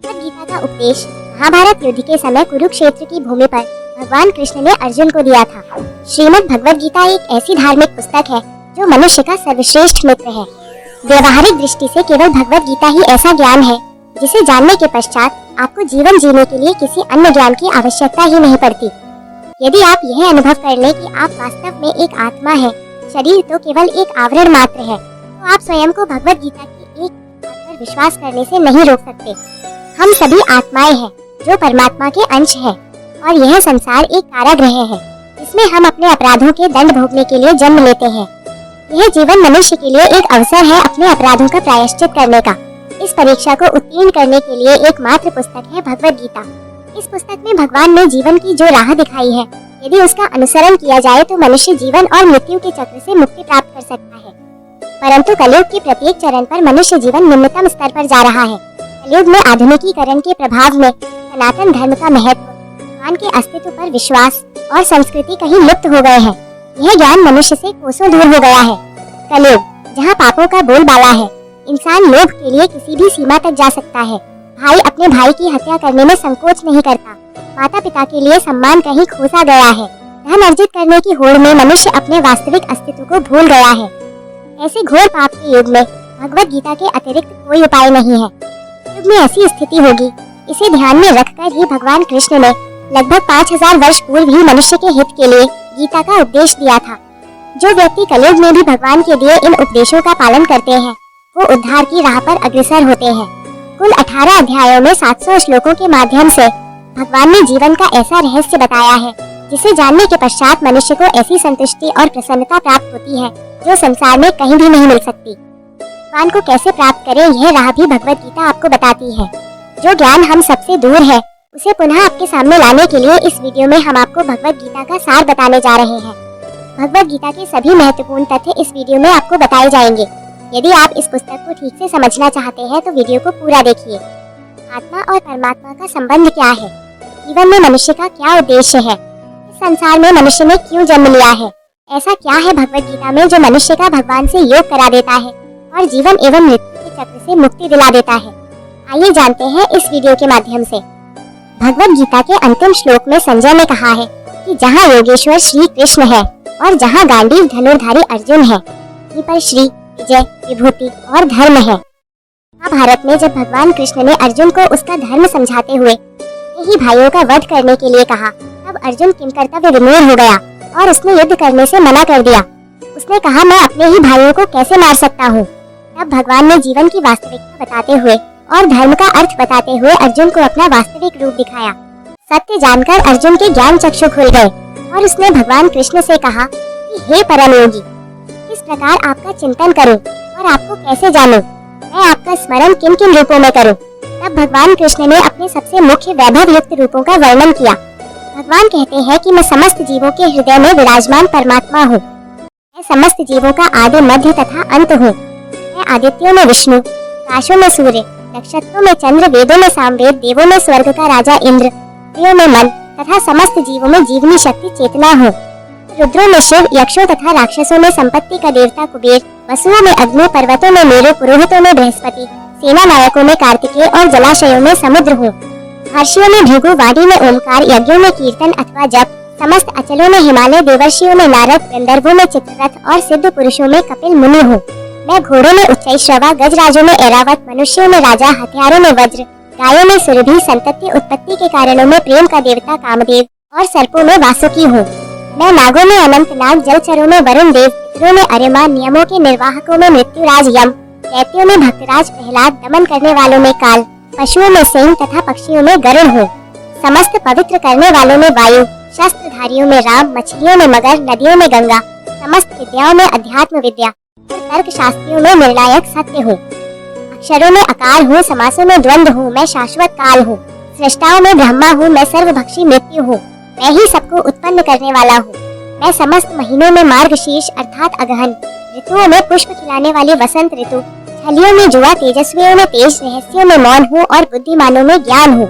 भगवद गीता का उपदेश महाभारत युद्ध के समय कुरुक्षेत्र की भूमि पर भगवान कृष्ण ने अर्जुन को दिया था। श्रीमद् भगवद गीता एक ऐसी धार्मिक पुस्तक है जो मनुष्य का सर्वश्रेष्ठ मित्र है। व्यवहारिक दृष्टि से केवल भगवद गीता ही ऐसा ज्ञान है जिसे जानने के पश्चात आपको जीवन जीने के लिए किसी अन्य ज्ञान की आवश्यकता ही नहीं पड़ती। यदि आप यह अनुभव कर लें कि आप वास्तव में एक आत्मा है, शरीर तो केवल एक आवरण मात्र है, तो आप स्वयं को भगवद गीता की एक बात पर विश्वास करने से नहीं रोक सकते। हम सभी आत्माएं हैं जो परमात्मा के अंश है और यह संसार एक कारागृह है जिसमें हम अपने अपराधों के दंड भोगने के लिए जन्म लेते हैं। यह जीवन मनुष्य के लिए एक अवसर है अपने अपराधों का प्रायश्चित करने का। इस परीक्षा को उत्तीर्ण करने के लिए एकमात्र पुस्तक है भगवद गीता। इस पुस्तक में भगवान ने जीवन की जो राह दिखाई है, यदि उसका अनुसरण किया जाए तो मनुष्य जीवन और मृत्यु के चक्र से मुक्ति प्राप्त कर सकता है। परंतु कलयुग के प्रत्येक चरण पर मनुष्य जीवन निम्नतम स्तर पर जा रहा है। कलयुग में आधुनिकीकरण के प्रभाव में सनातन धर्म का महत्व, भगवान के अस्तित्व पर विश्वास और संस्कृति कहीं लुप्त हो गए हैं। यह ज्ञान मनुष्य से कोसों दूर हो गया है। कलयुग, जहाँ पापों का बोलबाला है, इंसान लोभ के लिए किसी भी सीमा तक जा सकता है। भाई अपने भाई की हत्या करने में संकोच नहीं करता। माता पिता के लिए सम्मान कहीं खोसा गया है। धन अर्जित करने की होड़ में मनुष्य अपने वास्तविक अस्तित्व को भूल गया है। ऐसे घोर पाप के युग में भगवद गीता के अतिरिक्त कोई उपाय नहीं है। युग में ऐसी स्थिति होगी, इसे ध्यान में रखकर ही भगवान कृष्ण ने लगभग 5000 वर्ष पूर्व ही मनुष्य के हित के लिए गीता का उपदेश दिया था। जो व्यक्ति कलयुग में भी भगवान के दिए इन उपदेशों का पालन करते हैं, वो उद्धार की राह पर अग्रसर होते हैं। कुल 18 अध्यायों में 700 श्लोकों के माध्यम से भगवान ने जीवन का ऐसा रहस्य बताया है जिसे जानने के पश्चात मनुष्य को ऐसी संतुष्टि और प्रसन्नता प्राप्त होती है जो संसार में कहीं भी नहीं मिल सकती। भगवान को कैसे प्राप्त करें, यह राह भी भगवद गीता आपको बताती है। जो ज्ञान हम सबसे दूर है उसे पुनः आपके सामने लाने के लिए इस वीडियो में हम आपको भगवद गीता का सार बताने जा रहे हैं। भगवद गीता के सभी महत्वपूर्ण तथ्य इस वीडियो में आपको बताए जाएंगे। यदि आप इस पुस्तक को ठीक से समझना चाहते हैं तो वीडियो को पूरा देखिए। आत्मा और परमात्मा का संबंध क्या है? जीवन में मनुष्य का क्या उद्देश्य है? इस संसार में मनुष्य ने क्यों जन्म लिया है? ऐसा क्या है भगवद गीता में जो मनुष्य का भगवान से योग करा देता है और जीवन एवं मृत्यु के चक्र से मुक्ति दिला देता है? आइए जानते हैं इस वीडियो के माध्यम से। भगवद गीता के अंतिम श्लोक में संजय ने कहा है कि जहाँ योगेश्वर श्री कृष्ण है और जहाँ गांडीव धनुर्धारी अर्जुन है, वहीं पर श्री, विजय, विभूति और धर्म है। महाभारत में जब भगवान कृष्ण ने अर्जुन को उसका धर्म समझाते हुए ही भाइयों का वध करने के लिए कहा, तब अर्जुन किंकर्तव्य विमूढ़ हो गया और उसने युद्ध करने से मना कर दिया। उसने कहा, मैं अपने ही भाइयों को कैसे मार सकता हूँ। तब भगवान ने जीवन की वास्तविकता बताते हुए और धर्म का अर्थ बताते हुए अर्जुन को अपना वास्तविक रूप दिखाया। सत्य जानकर अर्जुन के ज्ञान चक्षु खुल गए और उसने भगवान कृष्ण से कहा कि हे परम योगी, किस प्रकार आपका चिंतन करूं और आपको कैसे जानूं? मैं आपका स्मरण किन किन रूपों में करूं? तब भगवान कृष्ण ने अपने सबसे मुख्य वैभव युक्त रूपों का वर्णन किया। भगवान कहते हैं कि मैं समस्त जीवों के हृदय में विराजमान परमात्मा हूँ। मैं समस्त जीवों का आदि मध्य तथा अंत हूँ। मैं आदित्यों में विष्णु, आकाशों में सूर्य, नक्षत्रों में चंद्र, वेदों में सामवेद, देवों में स्वर्ग का राजा इंद्र, इंद्रियों में मन तथा समस्त जीवों में जीवनी शक्ति चेतना हूँ। रुद्रों में शिव, यक्षों तथा राक्षसों में संपत्ति का देवता कुबेर, वसुओं में अग्नि, पर्वतों में मेरु, पुरोहितों में बृहस्पति, सेना नायकों में कार्तिकेय और जलाशयों में समुद्र हूँ। महर्षियों में भृगु, वाणी में ओमकार, यज्ञों में कीर्तन अथवा जप, समस्त अचलों में हिमालय, देवर्षियों में नारद, गंधर्वों में चित्ररथ और सिद्ध पुरुषों में कपिल मुनि हूँ। मैं घोड़ों में उच्चैश्रवा, गजराजों में ऐरावत, मनुष्यों में राजा, हथियारों में वज्र, गायों में सुरभि, संतति उत्पत्ति के कारणों में प्रेम का देवता कामदेव और सर्पों में वासुकी हूँ। मैं नागों में अनंत नाग, जलचरों में वरुण देव, पितरों में अरिमा, नियमों के निर्वाहकों में मृत्युराज यम, दैत्यों में भक्तराज प्रहलाद, दमन करने वालों में काल, पशुओं में सिंह तथा पक्षियों में गरुड़ हूँ। समस्त पवित्र करने वालों में वायु, शस्त्रधारियों में राम, मछलियों में मगर, नदियों में गंगा, समस्त विद्याओं में अध्यात्म विद्या, तर्क शास्त्रियों में निर्णायक सत्य हूँ। अक्षरों में अकार हूँ, समासों में द्वंद्व हूँ, मैं शाश्वत काल हूँ। सृष्टाओं में ब्रह्मा हूँ, मैं सर्वभक्षी मृत्यु हूँ। मैं ही सबको उत्पन्न करने वाला हूँ। मैं समस्त महीनों में मार्गशीर्ष अर्थात अगहन, ऋतुओं में पुष्प खिलाने वाली वसंत ऋतु, छलियों में जुआ, तेजस्वियों में तेज, रहस्यों में मौन हूँ और बुद्धिमानों में ज्ञान हूँ।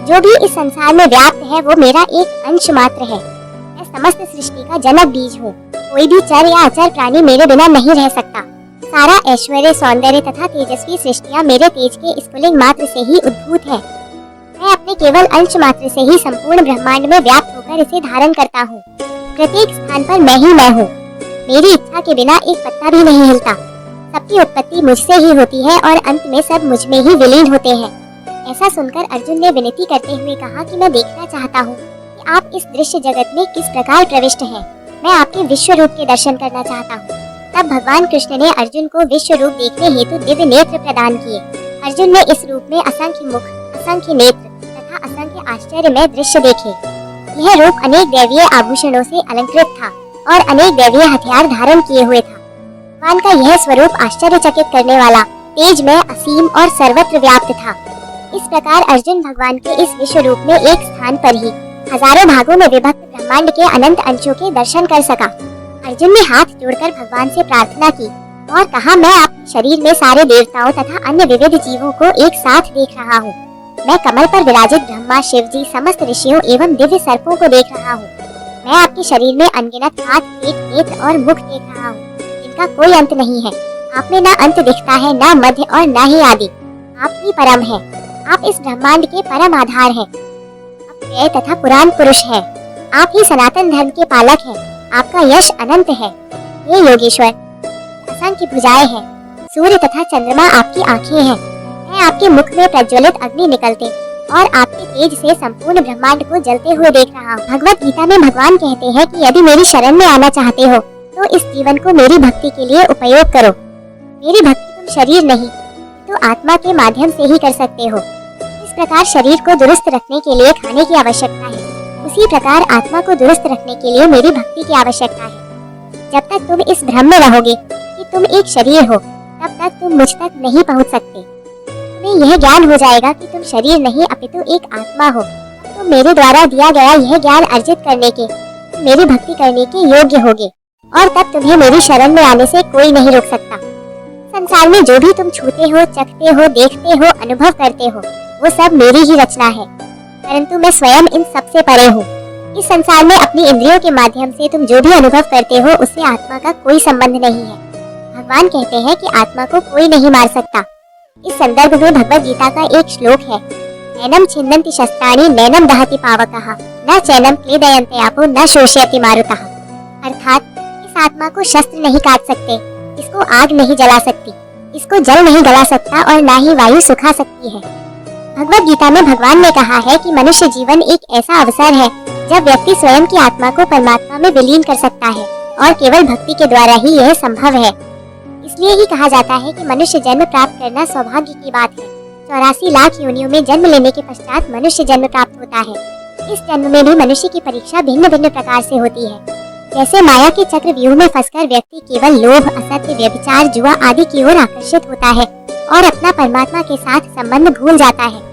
जो भी इस संसार में व्याप्त है वो मेरा एक अंश मात्र है। मैं समस्त सृष्टि का जनक बीज हूँ। कोई भी चर या अचर प्राणी मेरे बिना नहीं रह सकता। सारा ऐश्वर्य, सौंदर्य तथा तेजस्वी सृष्टियाँ मेरे तेज के स्फुलिंग मात्र से ही उद्भूत है। मैं अपने केवल अंश मात्र से ही संपूर्ण ब्रह्मांड में व्याप्त होकर इसे धारण करता हूँ। प्रत्येक स्थान पर मैं ही मैं हूँ। मेरी इच्छा के बिना एक पत्ता भी नहीं हिलता। सबकी उत्पत्ति मुझसे ही होती है और अंत में सब मुझ में ही विलीन होते हैं। ऐसा सुनकर अर्जुन ने विनती करते हुए कहा कि मैं देखना चाहता हूँ कि आप इस दृश्य जगत में किस प्रकार प्रविष्ट हैं। मैं आपके विश्व रूप के दर्शन करना चाहता हूँ। तब भगवान कृष्ण ने अर्जुन को विश्व रूप देखने हेतु दिव्य नेत्र प्रदान किए। अर्जुन ने इस रूप में असंख्य मुख, असंख्य नेत्र तथा असंख्य आश्चर्यमय दृश्य देखे। यह रूप अनेक दैवीय आभूषणों से अलंकृत था और अनेक दैवीय हथियार धारण किए हुए था। भगवान का यह स्वरूप आश्चर्यचकित करने वाला, तेजमय, असीम और सर्वत्र व्याप्त था। इस प्रकार अर्जुन भगवान के इस विश्व रूप में एक स्थान पर ही हजारों भागों में विभक्त ब्रह्मांड के अनंत अंशों के दर्शन कर सका। अर्जुन ने हाथ जोड़कर भगवान से प्रार्थना की और कहा, मैं अपने शरीर में सारे देवताओं तथा अन्य विविध जीवों को एक साथ देख रहा हूँ। मैं कमल पर विराजित ब्रह्मा, शिव जी, समस्त ऋषियों एवं दिव्य सर्पों को देख रहा हूँ। मैं आपके शरीर में अनगिनत हाथ, पेट, नेत्र और मुख देख रहा हूँ। इनका कोई अंत नहीं है। आप में न अंत दिखता है, न मध्य और न ही आदि। आप ही परम है। आप इस ब्रह्मांड के परम आधार हैं। आप व्यय तथा पुराण पुरुष हैं। आप ही सनातन धर्म के पालक हैं। आपका यश अनंत है। हे योगेश्वर, असंख्य भुजाएं हैं। सूर्य तथा चंद्रमा आपकी आंखें हैं। मैं आपके मुख में प्रज्वलित अग्नि निकलते और आपके तेज से संपूर्ण ब्रह्मांड को जलते हुए देख रहा हूँ। भगवत गीता में भगवान कहते हैं कि यदि मेरी शरण में आना चाहते हो तो इस जीवन को मेरी भक्ति के लिए उपयोग करो। मेरी भक्ति तुम शरीर नहीं तो आत्मा के माध्यम से ही कर सकते हो। इस प्रकार शरीर को दुरुस्त रखने के लिए खाने की आवश्यकता है, उसी प्रकार आत्मा को दुरुस्त रखने के लिए मेरी भक्ति की आवश्यकता है। जब तक तुम इस भ्रम में रहोगे कि तुम एक शरीर हो, तब तक तुम मुझ तक नहीं पहुंच सकते। तुम्हें यह ज्ञान हो जाएगा कि तुम शरीर नहीं अपितु एक आत्मा हो। तुम मेरे द्वारा दिया गया यह ज्ञान अर्जित करने के, मेरी भक्ति करने के योग्य होगे और तब तुम्हें मेरी शरण में आने से कोई नहीं रोक सकता। संसार में जो भी तुम छूते हो, चखते हो, देखते हो, अनुभव करते हो, वो सब मेरी ही रचना है, परंतु मैं स्वयं इन सब से परे हूँ। इस संसार में अपनी इंद्रियों के माध्यम से तुम जो भी अनुभव करते हो उससे आत्मा का कोई संबंध नहीं है। भगवान कहते हैं कि आत्मा को कोई नहीं मार सकता। इस संदर्भ में भगवत गीता का एक श्लोक है, नैनम छिन्दन्ति शस्त्राणि नैनम दहति पावकः न चैनम क्लेदयन्ते आपो न शोषयति मारुतः। अर्थात इस आत्मा को शस्त्र नहीं काट सकते, इसको आग नहीं जला सकती, इसको जल नहीं गला सकता और न ही वायु सुखा सकती है। भगवत गीता में भगवान ने कहा है कि मनुष्य जीवन एक ऐसा अवसर है जब व्यक्ति स्वयं की आत्मा को परमात्मा में विलीन कर सकता है और केवल भक्ति के द्वारा ही यह संभव है। इसलिए ही कहा जाता है कि मनुष्य जन्म प्राप्त करना सौभाग्य की बात है। 84 लाख योनियों में जन्म लेने के पश्चात मनुष्य जन्म प्राप्त होता है। इस जन्म में भी मनुष्य की परीक्षा भिन्न भिन्न प्रकार से होती है। जैसे माया के चक्र व्यूह में फंसकर व्यक्ति केवल लोभ, असत्य, व्यभिचार, जुआ आदि की ओर आकर्षित होता है और अपना परमात्मा के साथ संबंध भूल जाता है।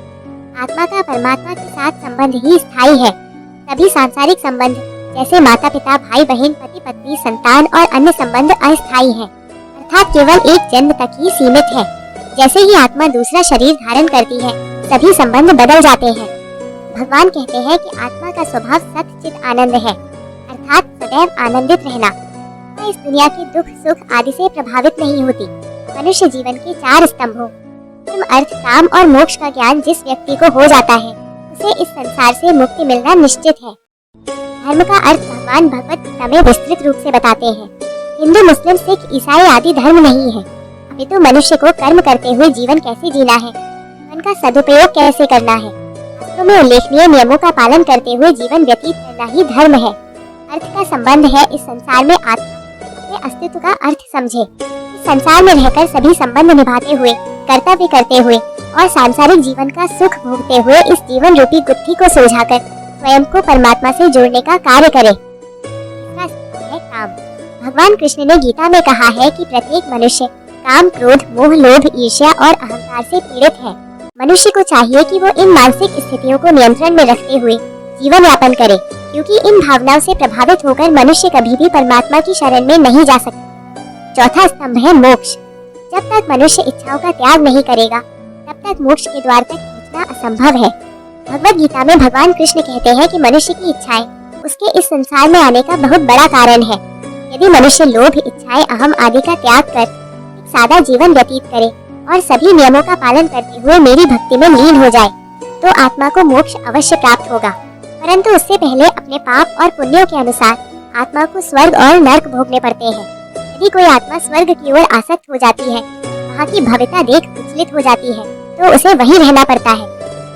आत्मा का परमात्मा के साथ संबंध ही स्थायी है। सभी सांसारिक संबंध जैसे माता पिता, भाई बहन, पति पत्नी, संतान और अन्य संबंध अस्थायी हैं, अर्थात केवल एक जन्म तक ही सीमित है। जैसे ही आत्मा दूसरा शरीर धारण करती है, सभी संबंध बदल जाते हैं। भगवान कहते हैं कि आत्मा का स्वभाव सत चित आनंद है, अर्थात सदैव आनंदित रहना। वह इस दुनिया के दुख सुख आदि से प्रभावित नहीं होती। मनुष्य जीवन के 4 स्तंभों धर्म, अर्थ, काम और मोक्ष का ज्ञान जिस व्यक्ति को हो जाता है उसे इस संसार से मुक्ति मिलना निश्चित है। धर्म का अर्थ भगवान भगवत गीता में विस्तृत रूप से बताते हैं। हिंदू, मुस्लिम, सिख, ईसाई आदि धर्म नहीं है, अपितु मनुष्य को कर्म करते हुए जीवन कैसे जीना है, मन का सदुपयोग कैसे करना है, शास्त्रों में उल्लेखनीय नियमों का पालन करते हुए जीवन व्यतीत करना ही धर्म है। अर्थ का संबंध है इस संसार में आत्मा अपने अस्तित्व का अर्थ समझे। इस संसार में रहकर सभी संबंध निभाते हुए, कर्तव्य करते हुए और सांसारिक जीवन का सुख भोगते हुए इस जीवन रूपी गुत्थी को सुलझाकर स्वयं को परमात्मा से जोड़ने का कार्य करे। तीसरा स्तंभ है काम। भगवान कृष्ण ने गीता में कहा है कि प्रत्येक मनुष्य काम, क्रोध, मोह, लोभ, ईर्ष्या और अहंकार से पीड़ित है। मनुष्य को चाहिए कि वो इन मानसिक स्थितियों को नियंत्रण में रखते हुए जीवन यापन करे, क्योंकि इन भावनाओं से प्रभावित होकर मनुष्य कभी भी परमात्मा की शरण में नहीं जा सकता। चौथा स्तंभ है मोक्ष। जब तक मनुष्य इच्छाओं का त्याग नहीं करेगा, तब तक मोक्ष के द्वार तक पहुंचना असंभव है। भगवत गीता में भगवान कृष्ण कहते हैं कि मनुष्य की इच्छाएं उसके इस संसार में आने का बहुत बड़ा कारण है। यदि मनुष्य लोभ, इच्छाएं, अहम आदि का त्याग कर सादा जीवन व्यतीत करे और सभी नियमों का पालन करते हुए मेरी भक्ति में लीन हो जाए तो आत्मा को मोक्ष अवश्य प्राप्त होगा। परंतु उससे पहले अपने पाप और पुण्यों के अनुसार आत्मा को स्वर्ग और नरक भोगने पड़ते हैं। यदि कोई आत्मा स्वर्ग की ओर आसक्त हो जाती है, वहाँ की भव्यता देख विचलित हो जाती है, तो उसे वहीं रहना पड़ता है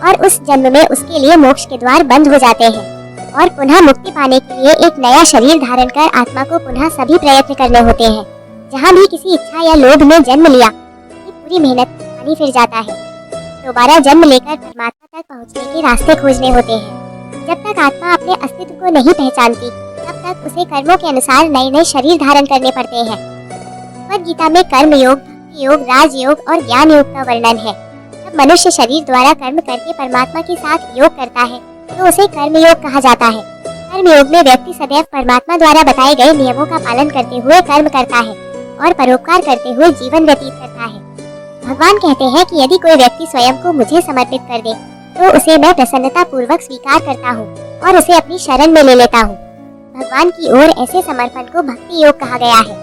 और उस जन्म में उसके लिए मोक्ष के द्वार बंद हो जाते हैं और पुनः मुक्ति पाने के लिए एक नया शरीर धारण कर आत्मा को पुनः सभी प्रयत्न करने होते हैं। जहाँ भी किसी इच्छा या लोभ में जन्म लिया, पूरी मेहनत पानी फिर जाता है। दोबारा जन्म लेकर परमात्मा तक पहुँचने के रास्ते खोजने होते हैं। जब तक आत्मा अपने अस्तित्व को नहीं पहचानती, तब तक उसे कर्मों के अनुसार नए नए शरीर धारण करने पड़ते हैं। भगवद गीता में कर्म योग, भक्ति योग, राज योग और ज्ञान योग का वर्णन है। जब मनुष्य शरीर द्वारा कर्म करके परमात्मा के साथ योग करता है तो उसे कर्म योग कहा जाता है। कर्म योग में व्यक्ति सदैव परमात्मा द्वारा बताए गए नियमों का पालन करते हुए कर्म करता है और परोपकार करते हुए जीवन व्यतीत करता है। भगवान कहते हैं कि यदि कोई व्यक्ति स्वयं को मुझे समर्पित कर दे तो उसे मैं प्रसन्नता पूर्वक स्वीकार करता हूँ और उसे अपनी शरण में ले लेता हूँ। भगवान की ओर ऐसे समर्पण को भक्ति योग कहा गया है।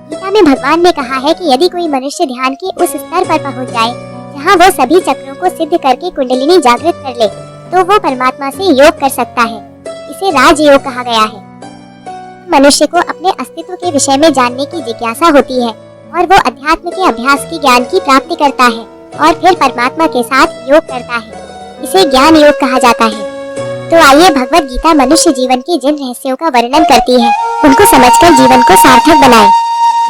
गीता में भगवान ने कहा है कि यदि कोई मनुष्य ध्यान के उस स्तर पर पहुँच जाए जहाँ वो सभी चक्रों को सिद्ध करके कुंडलिनी जागृत कर ले तो वो परमात्मा से योग कर सकता है। इसे राज योग कहा गया है। मनुष्य को अपने अस्तित्व के विषय में जानने की जिज्ञासा होती है और वो अध्यात्म के अभ्यास की ज्ञान की प्राप्ति करता है और फिर परमात्मा के साथ योग करता है। इसे ज्ञान योग कहा जाता है। तो आइए भगवद गीता मनुष्य जीवन के जिन रहस्यों का वर्णन करती है उनको समझकर जीवन को सार्थक बनाएं।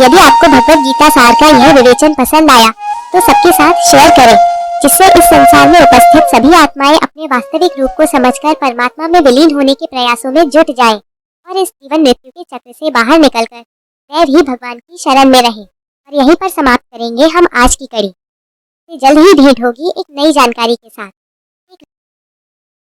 यदि आपको भगवद गीता सार का यह विवेचन पसंद आया तो सबके साथ शेयर करें, जिससे इस संसार में उपस्थित सभी आत्माएं अपने वास्तविक रूप को समझकर परमात्मा में विलीन होने के प्रयासों में जुट जाएं और इस जीवन मृत्यु के चक्र से बाहर निकलकर सदैव ही भगवान की शरण में रहें। और यहीं पर समाप्त करेंगे हम आज की कड़ी। जल्द ही भेंट होगी एक नई जानकारी के साथ।